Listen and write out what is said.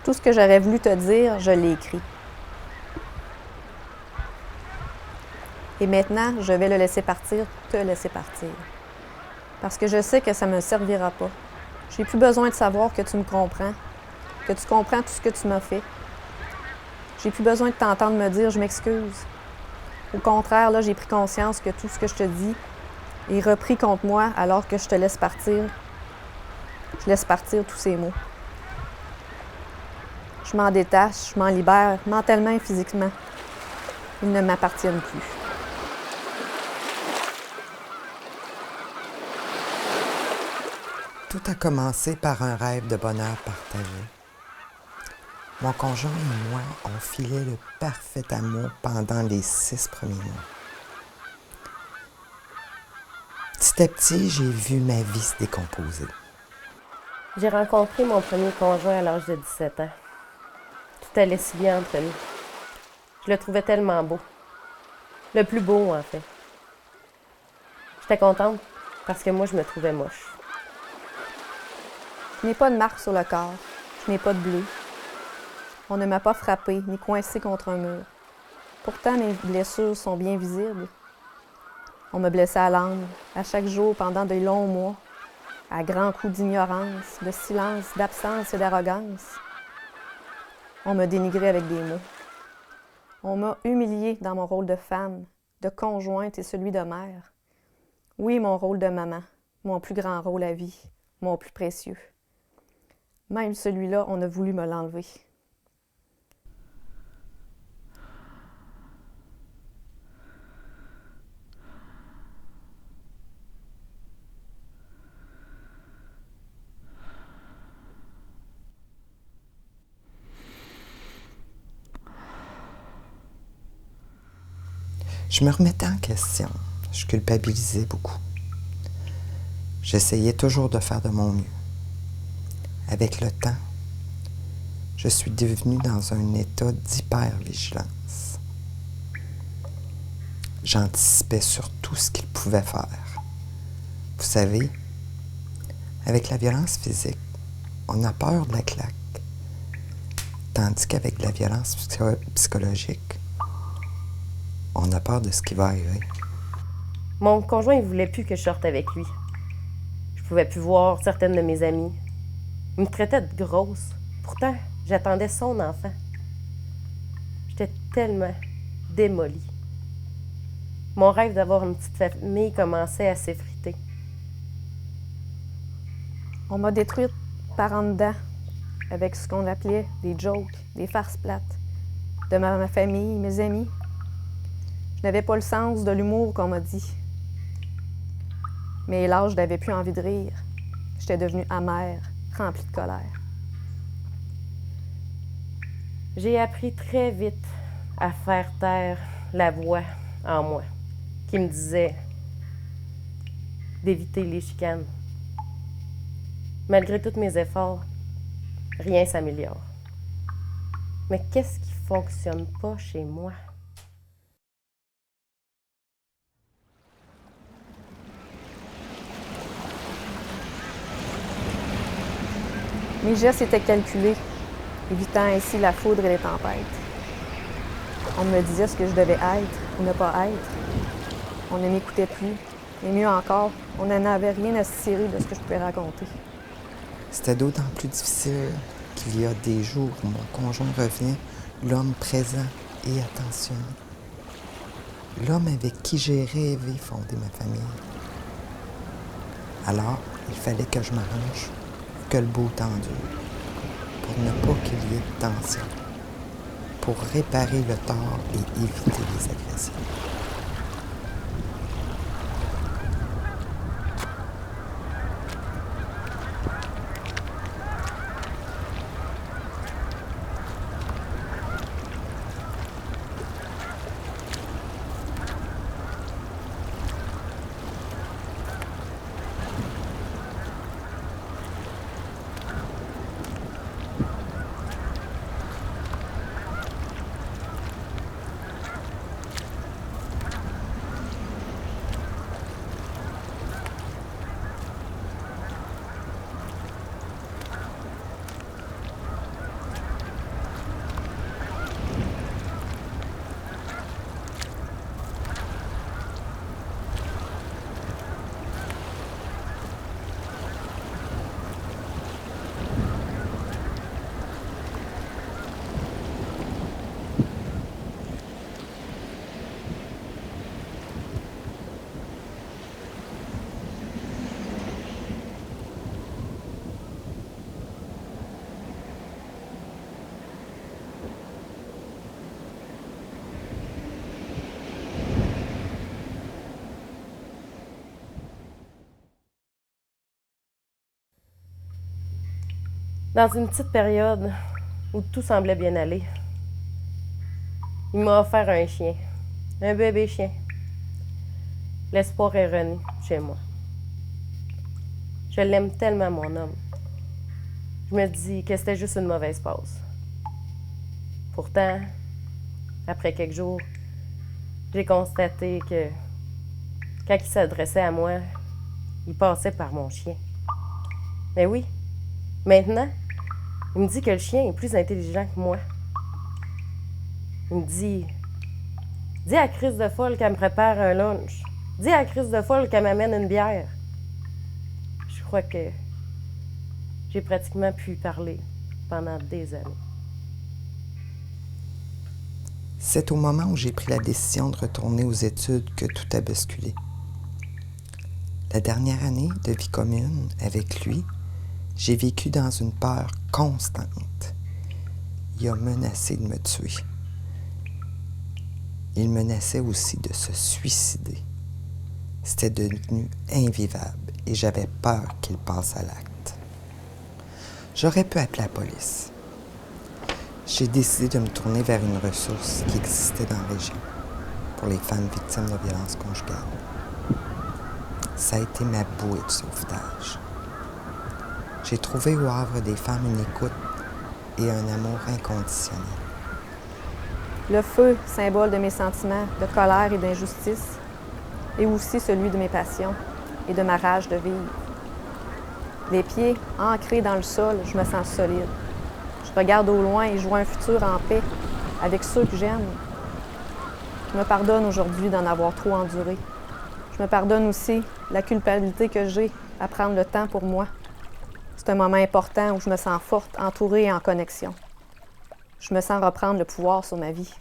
Tout ce que j'aurais voulu te dire, je l'ai écrit. Et maintenant, je vais le laisser partir, te laisser partir. Parce que je sais que ça ne me servira pas. J'ai plus besoin de savoir que tu me comprends, que tu comprends tout ce que tu m'as fait. J'ai plus besoin de t'entendre me dire « je m'excuse ». Au contraire, là, j'ai pris conscience que tout ce que je te dis est repris contre moi alors que je te laisse partir. Je laisse partir tous ces mots. Je m'en détache, je m'en libère, mentalement et physiquement. Ils ne m'appartiennent plus. Tout a commencé par un rêve de bonheur partagé. Mon conjoint et moi, on filait le parfait amour pendant les 6 premiers mois. Petit à petit, j'ai vu ma vie se décomposer. J'ai rencontré mon premier conjoint à l'âge de 17 ans. Tout allait si bien entre nous. Je le trouvais tellement beau. Le plus beau, en fait. J'étais contente parce que moi, je me trouvais moche. Je n'ai pas de marque sur le corps. Je n'ai pas de bleu. On ne m'a pas frappé ni coincé contre un mur. Pourtant, mes blessures sont bien visibles. On me blessait à l'âme, à chaque jour pendant de longs mois, à grands coups d'ignorance, de silence, d'absence et d'arrogance. On me dénigrait avec des mots. On m'a humiliée dans mon rôle de femme, de conjointe et celui de mère. Oui, mon rôle de maman, mon plus grand rôle à vie, mon plus précieux. Même celui-là, on a voulu me l'enlever. Je me remettais en question. Je culpabilisais beaucoup. J'essayais toujours de faire de mon mieux. Avec le temps, je suis devenue dans un état d'hypervigilance. J'anticipais sur tout ce qu'il pouvait faire. Vous savez, avec la violence physique, on a peur de la claque. Tandis qu'avec la violence psychologique, on a peur de ce qui va arriver. Mon conjoint, il voulait plus que je sorte avec lui. Je pouvais plus voir certaines de mes amies. Il me traitait de grosse. Pourtant, j'attendais son enfant. J'étais tellement démolie. Mon rêve d'avoir une petite famille commençait à s'effriter. On m'a détruite par en dedans avec ce qu'on appelait des jokes, des farces plates, de ma famille, mes amis. Je n'avais pas le sens de l'humour qu'on m'a dit. Mais là, je n'avais plus envie de rire. J'étais devenue amère, remplie de colère. J'ai appris très vite à faire taire la voix en moi qui me disait d'éviter les chicanes. Malgré tous mes efforts, rien ne s'améliore. Mais qu'est-ce qui ne fonctionne pas chez moi? Mes gestes étaient calculés, évitant ainsi la foudre et les tempêtes. On me disait ce que je devais être ou ne pas être. On ne m'écoutait plus. Et mieux encore, on n'en avait rien à se tirer de ce que je pouvais raconter. C'était d'autant plus difficile qu'il y a des jours où mon conjoint revient, l'homme présent et attentionné. L'homme avec qui j'ai rêvé fonder ma famille. Alors, il fallait que je m'arrange, que le beau temps dure, pour ne pas qu'il y ait de tension, pour réparer le tort et éviter les agressions. Dans une petite période où tout semblait bien aller, il m'a offert un chien, un bébé chien. L'espoir est rené chez moi. Je l'aime tellement, mon homme. Je me dis que c'était juste une mauvaise passe. Pourtant, après quelques jours, j'ai constaté que quand il s'adressait à moi, il passait par mon chien. Mais oui, maintenant, il me dit que le chien est plus intelligent que moi. Il me dit, dis à Chris de folle qu'elle me prépare un lunch. Dis à Chris de folle qu'elle m'amène une bière. Je crois que j'ai pratiquement pu parler pendant des années. C'est au moment où j'ai pris la décision de retourner aux études que tout a basculé. La dernière année de vie commune avec lui, j'ai vécu dans une peur constante. Il a menacé de me tuer. Il menaçait aussi de se suicider. C'était devenu invivable et j'avais peur qu'il passe à l'acte. J'aurais pu appeler la police. J'ai décidé de me tourner vers une ressource qui existait dans la région pour les femmes victimes de violences conjugales. Ça a été ma bouée de sauvetage. J'ai trouvé au Havre des femmes une écoute et un amour inconditionnel. Le feu, symbole de mes sentiments de colère et d'injustice, et aussi celui de mes passions et de ma rage de vivre. Les pieds ancrés dans le sol, je me sens solide. Je regarde au loin et je vois un futur en paix avec ceux que j'aime. Je me pardonne aujourd'hui d'en avoir trop enduré. Je me pardonne aussi la culpabilité que j'ai à prendre le temps pour moi. C'est un moment important où je me sens forte, entourée et en connexion. Je me sens reprendre le pouvoir sur ma vie.